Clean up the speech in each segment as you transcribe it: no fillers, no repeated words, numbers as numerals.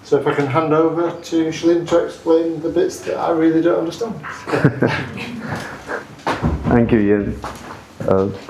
So if I can hand over to Shaleen to explain the bits that I really don't understand. Thank you, Ian.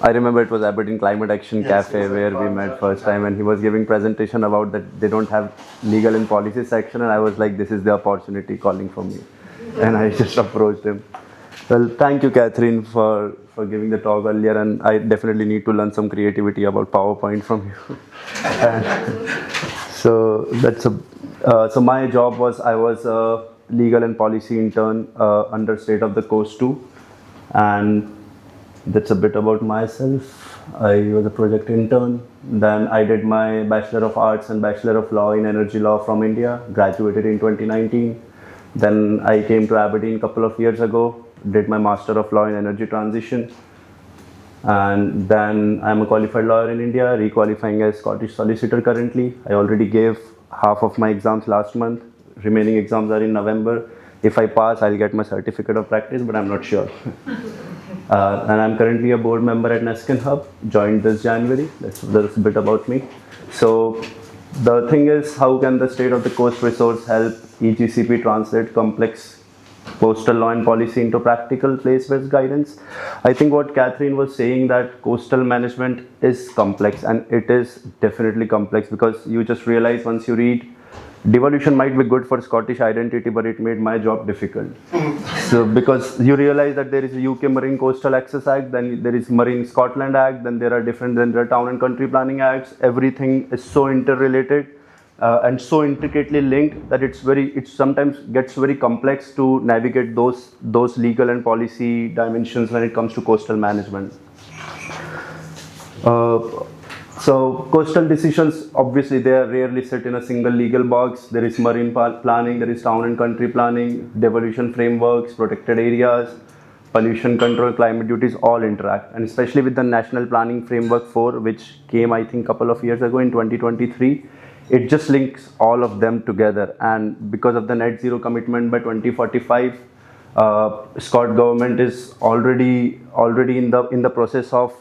I remember it was Aberdeen Climate Action Cafe where we met first time, and he was giving presentation about that they don't have legal and policy section, and I was like, this is the opportunity calling for me. And I just approached him. Well, thank you, Catherine, for giving the talk earlier, and I definitely need to learn some creativity about PowerPoint from you. So my job was, I was a legal and policy intern under State of the Coast 2, and that's a bit about myself. I was a project intern. Then I did my Bachelor of Arts and Bachelor of Law in Energy Law from India, graduated in 2019. Then I came to Aberdeen a couple of years ago, did my Master of Law in Energy Transition. And then I'm a qualified lawyer in India, re-qualifying as Scottish solicitor currently. I already gave half of my exams last month. Remaining exams are in November. If I pass, I'll get my certificate of practice, but I'm not sure. And I'm currently a board member at Neskin Hub, joined this January. That's a bit about me. So the thing is, how can the State of the Coast resource help EGCP translate complex coastal law and policy into practical place-based guidance? I think what Catherine was saying, that coastal management is complex, and it is definitely complex, because you just realize once you read, devolution might be good for Scottish identity, but it made my job difficult. So because you realize that there is a UK Marine Coastal Access Act, then there is Marine Scotland Act, then there are Town and Country Planning Acts. Everything is so interrelated and so intricately linked that it sometimes gets very complex to navigate those legal and policy dimensions when it comes to coastal management. So coastal decisions, obviously, they are rarely set in a single legal box. There is marine planning, there is town and country planning, devolution frameworks, protected areas, pollution control, climate duties, all interact. And especially with the National Planning Framework 4, which came, I think, a couple of years ago in 2023, it just links all of them together. And because of the net zero commitment by 2045, Scott government is already in the process of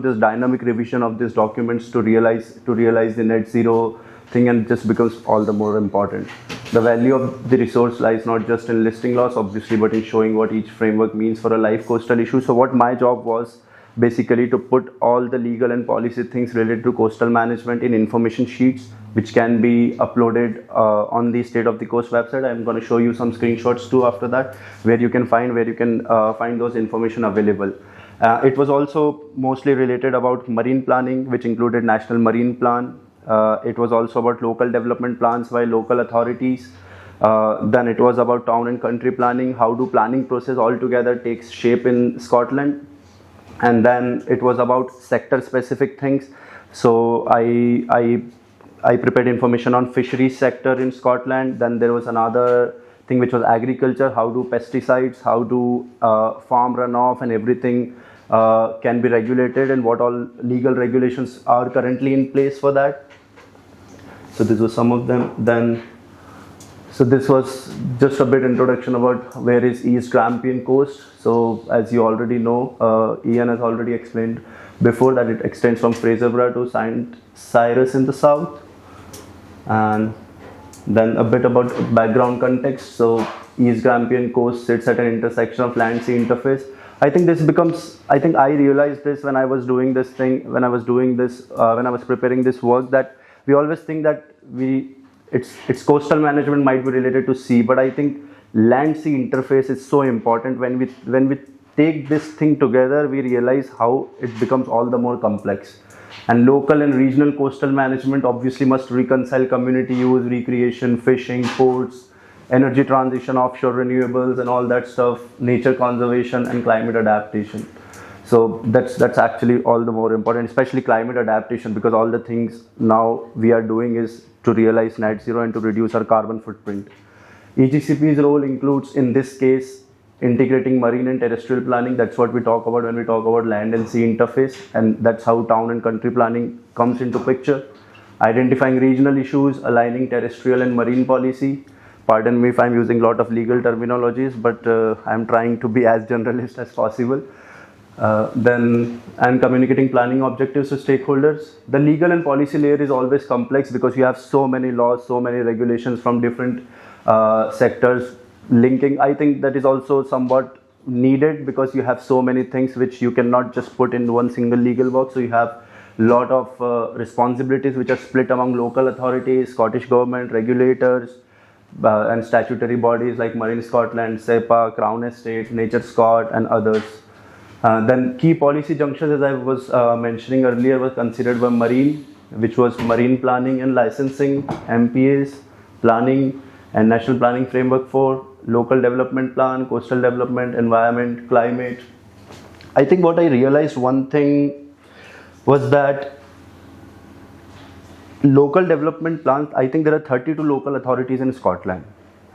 this dynamic revision of these documents to realize the net zero thing, and it just becomes all the more important. The value of the resource lies not just in listing laws, obviously, but in showing what each framework means for a live coastal issue. So what my job was basically to put all the legal and policy things related to coastal management in information sheets, which can be uploaded on the State of the Coast website. I'm going to show you some screenshots too after that, where you can find those information available. It was also mostly related about marine planning, which included National Marine Plan. It was also about local development plans by local authorities. Then it was about town and country planning. How do planning process altogether takes shape in Scotland? And then it was about sector specific things. So I prepared information on fisheries sector in Scotland. Then there was another thing which was agriculture. How do pesticides, how do farm runoff and everything can be regulated, and what all legal regulations are currently in place for that. So this was some of them. So this was just a bit introduction about where is East Grampian Coast. So as you already know, Ian has already explained before that it extends from Fraserburgh to St. Cyrus in the south. And then a bit about background context. So East Grampian Coast sits at an intersection of land-sea interface. I realized this when I was doing this thing, when I was preparing this work, that we always think that its coastal management might be related to sea, but I think land-sea interface is so important. When we take this thing together, we realize how it becomes all the more complex. And local and regional coastal management obviously must reconcile community use, recreation, fishing, ports, energy transition, offshore renewables and all that stuff, nature conservation and climate adaptation. So that's actually all the more important, especially climate adaptation, because all the things now we are doing is to realize net zero and to reduce our carbon footprint. EGCP's role includes, in this case, integrating marine and terrestrial planning. That's what we talk about when we talk about land and sea interface, and that's how town and country planning comes into picture. Identifying regional issues, aligning terrestrial and marine policy. Pardon me if I'm using a lot of legal terminologies, but I'm trying to be as generalist as possible. And communicating planning objectives to stakeholders. The legal and policy layer is always complex because you have so many laws, so many regulations from different sectors linking. I think that is also somewhat needed because you have so many things which you cannot just put in one single legal box. So you have a lot of responsibilities which are split among local authorities, Scottish government, regulators, and statutory bodies like Marine Scotland, SEPA, Crown Estate, Nature Scot, and others. Then key policy junctures, as I was mentioning earlier, were considered by Marine, which was Marine Planning and Licensing, MPAs, Planning and National Planning Framework 4, Local Development Plan, Coastal Development, Environment, Climate. I think what I realized one thing was that local development plans, I think there are 32 local authorities in Scotland,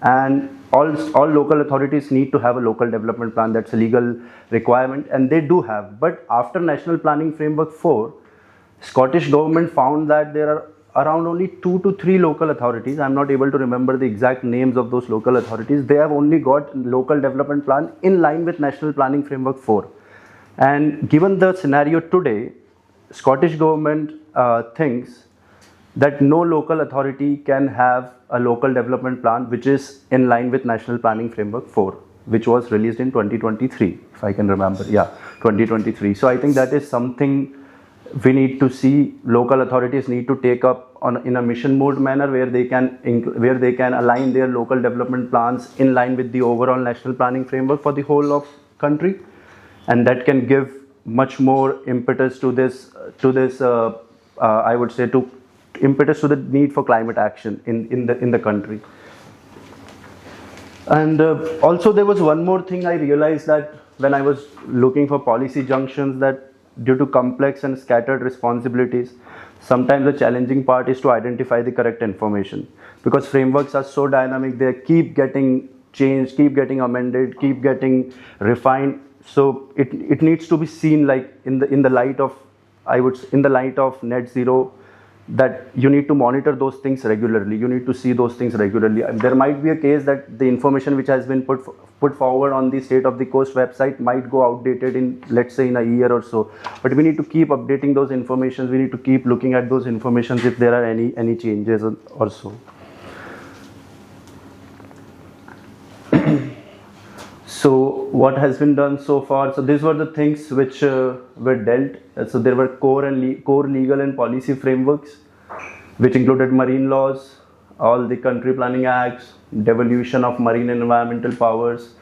and all local authorities need to have a local development plan. That's a legal requirement, and they do have. But after National Planning Framework 4, Scottish government found that there are around only 2 to 3 local authorities. I'm not able to remember the exact names of those local authorities. They have only got local development plan in line with National Planning Framework 4. And given the scenario today, Scottish government thinks that no local authority can have a local development plan which is in line with National Planning Framework 4, which was released in 2023, if I can remember. Yeah, 2023. So I think that is something we need to see. Local authorities need to take up in a mission mode manner where they can align their local development plans in line with the overall National Planning Framework for the whole of country, and that can give much more impetus to this. I would say to impetus to the need for climate action in the country. And also there was one more thing I realized that when I was looking for policy junctions, that due to complex and scattered responsibilities, sometimes the challenging part is to identify the correct information, because frameworks are so dynamic, they keep getting changed, keep getting amended, keep getting refined. So it needs to be seen like in the light of, in the light of net zero, that you need to monitor those things regularly. You need to see those things regularly. There might be a case that the information which has been put forward on the State of the Coast website might go outdated in, let's say, in a year or so. But we need to keep updating those informations. We need to keep looking at those informations if there are any changes or so. So what has been done so far? So these were the things which were dealt. So there were core legal and policy frameworks, which included marine laws, all the country planning acts, devolution of marine and environmental powers,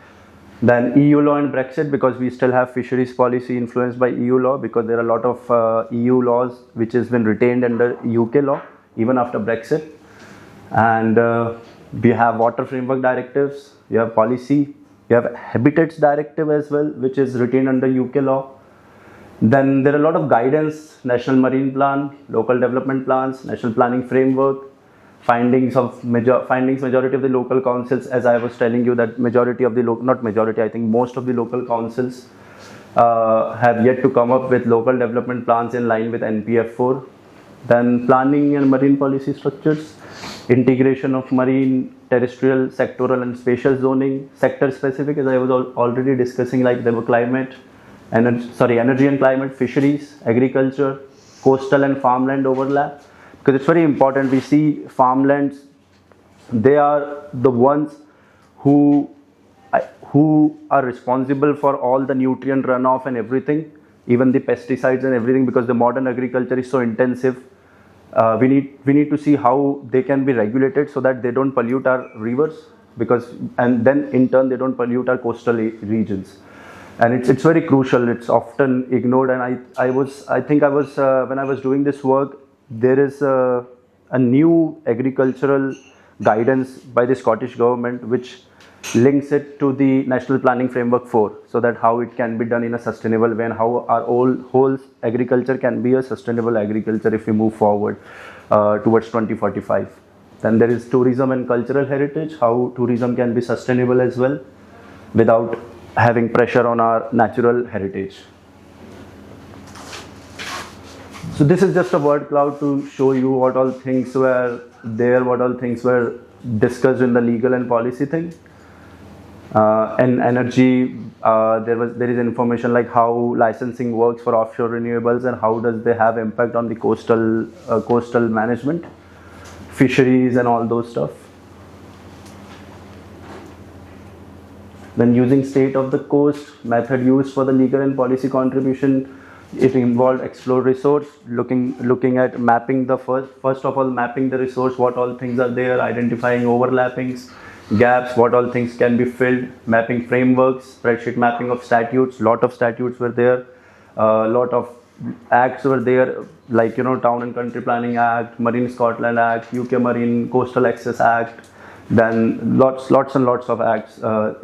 then EU law and Brexit, because we still have fisheries policy influenced by EU law, because there are a lot of EU laws which has been retained under UK law even after Brexit. And we have water framework directives, you have policy, you have Habitats Directive as well, which is retained under UK law. Then there are a lot of guidance, National Marine Plan, local development plans, National Planning Framework, findings majority of the local councils, as I was telling you, that majority of the not majority, I think most of the local councils have yet to come up with local development plans in line with NPF 4. Then planning and marine policy structures, integration of marine, terrestrial, sectoral and spatial zoning, sector specific, as I was already discussing, like there were energy and climate, fisheries, agriculture, coastal and farmland overlap, because it's very important. We see farmlands, they are the ones who are responsible for all the nutrient runoff and everything, even the pesticides and everything, because the modern agriculture is so intensive. We need to see how they can be regulated so that they don't pollute our rivers, and then in turn they don't pollute our coastal regions. And it's very crucial. It's often ignored. And I think when I was doing this work, there is a new agricultural guidance by the Scottish government which links it to the National Planning Framework 4, so that how it can be done in a sustainable way and how our whole agriculture can be a sustainable agriculture if we move forward towards 2045. Then there is tourism and cultural heritage, how tourism can be sustainable as well without having pressure on our natural heritage. So this is just a word cloud to show you what all things were there, what all things were discussed in the legal and policy thing. And energy, there is information like how licensing works for offshore renewables and how does they have impact on the coastal management, fisheries and all those stuff. Then using state of the coast, method used for the legal and policy contribution, it involved explore resource, looking at mapping the first of all mapping the resource, what all things are there, identifying overlappings, gaps, what all things can be filled, mapping frameworks, spreadsheet mapping of statutes, lot of statutes were there, lot of acts were there, like Town and Country Planning Act, Marine Scotland Act, UK Marine Coastal Access Act, then lots and lots of acts,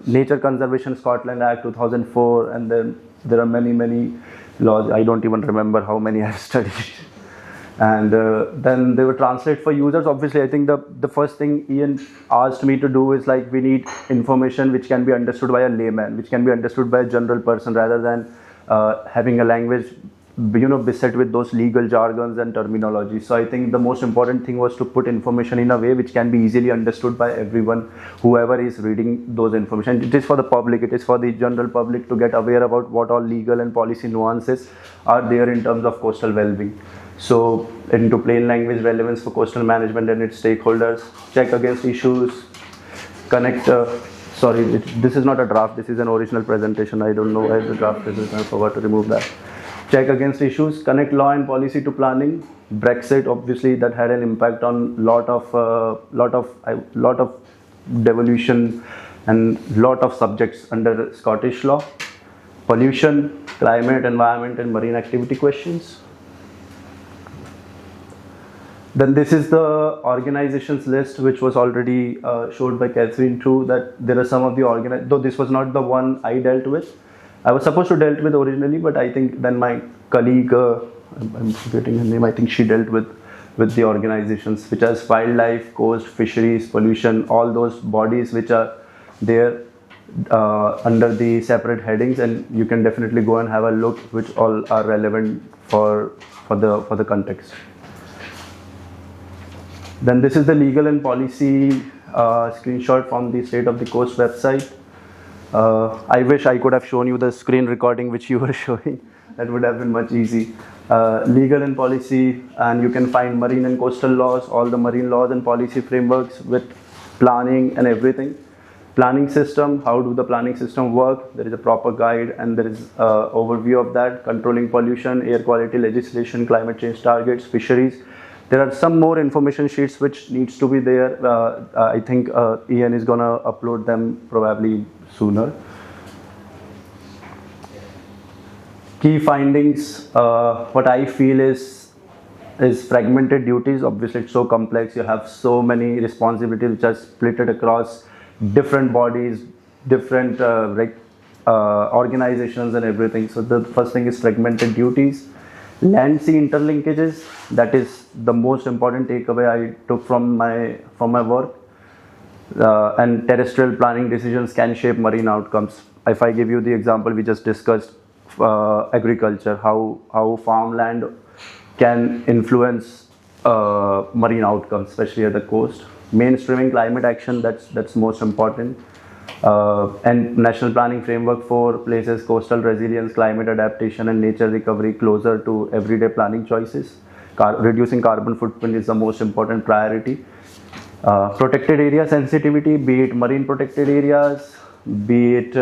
Nature Conservation Scotland Act 2004, and then there are many laws. I don't even remember how many I've studied. And then they were translated for users. Obviously, I think the first thing Ian asked me to do is like, we need information which can be understood by a layman, which can be understood by a general person, rather than having a language beset with those legal jargons and terminology. So I think the most important thing was to put information in a way which can be easily understood by everyone, whoever is reading those information. It is for the public, it is for the general public to get aware about what all legal and policy nuances are there in terms of coastal well-being. So into plain language, relevance for coastal management and its stakeholders, check against issues, connect, this is not a draft, this is an original presentation. I don't know why the draft is, I forgot to remove that. Check against issues, connect law and policy to planning. Brexit, obviously, that had an impact on lot of devolution and lot of subjects under Scottish law. Pollution, climate, environment, and marine activity questions. Then this is the organizations list, which was already showed by Catherine too, that there are some of the though this was not the one I dealt with. I was supposed to dealt with originally, but I think then my colleague, I'm forgetting her name, I think she dealt with the organizations, which has wildlife, coast, fisheries, pollution, all those bodies which are there under the separate headings, and you can definitely go and have a look, which all are relevant for the context. Then this is the legal and policy screenshot from the State of the Coast website. I wish I could have shown you the screen recording which you were showing. That would have been much easy. Legal and policy, and you can find marine and coastal laws, all the marine laws and policy frameworks with planning and everything. Planning system, how do the planning system work? There is a proper guide, and there is overview of that. Controlling pollution, air quality legislation, climate change targets, fisheries. There are some more information sheets which needs to be there. I think Ian is gonna upload them probably sooner. Key findings, what I feel is fragmented duties. Obviously it's so complex, you have so many responsibilities which are split across different bodies, different organizations and everything. So the first thing is fragmented duties. Land-sea interlinkages, that is the most important takeaway I took from my work. And terrestrial planning decisions can shape marine outcomes. If I give you the example we just discussed, agriculture, how farmland can influence marine outcomes, especially at the coast. Mainstreaming climate action, that's most important. And national planning framework for places coastal resilience, climate adaptation and nature recovery closer to everyday planning choices. Reducing carbon footprint is the most important priority. Protected area sensitivity, be it marine protected areas, be it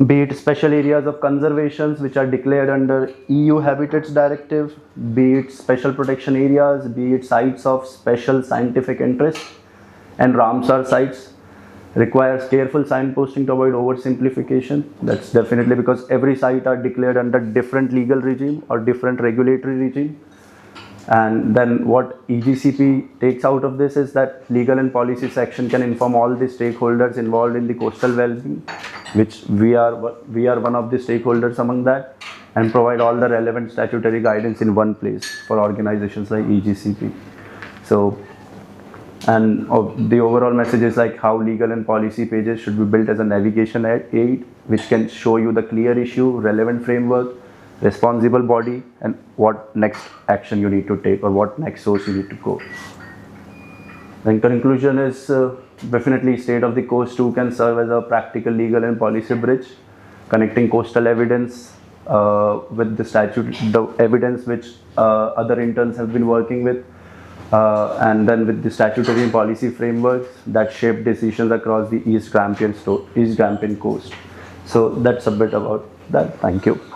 be it special areas of conservations which are declared under EU Habitats Directive, be it special protection areas, be it sites of special scientific interest, and Ramsar sites requires careful signposting to avoid oversimplification. That's definitely because every site are declared under different legal regime or different regulatory regime. And then what EGCP takes out of this is that legal and policy section can inform all the stakeholders involved in the coastal well-being, which we are one of the stakeholders among that, and provide all the relevant statutory guidance in one place for organizations like EGCP. So, and the overall message is like how legal and policy pages should be built as a navigation aid, which can show you the clear issue, relevant framework, responsible body, and what next action you need to take or what next source you need to go. In conclusion is definitely State of the Coast 2 can serve as a practical legal and policy bridge, connecting coastal evidence with the statute, the evidence which other interns have been working with, and then with the statutory and policy frameworks that shape decisions across the East Grampian Coast. So that's a bit about that. Thank you.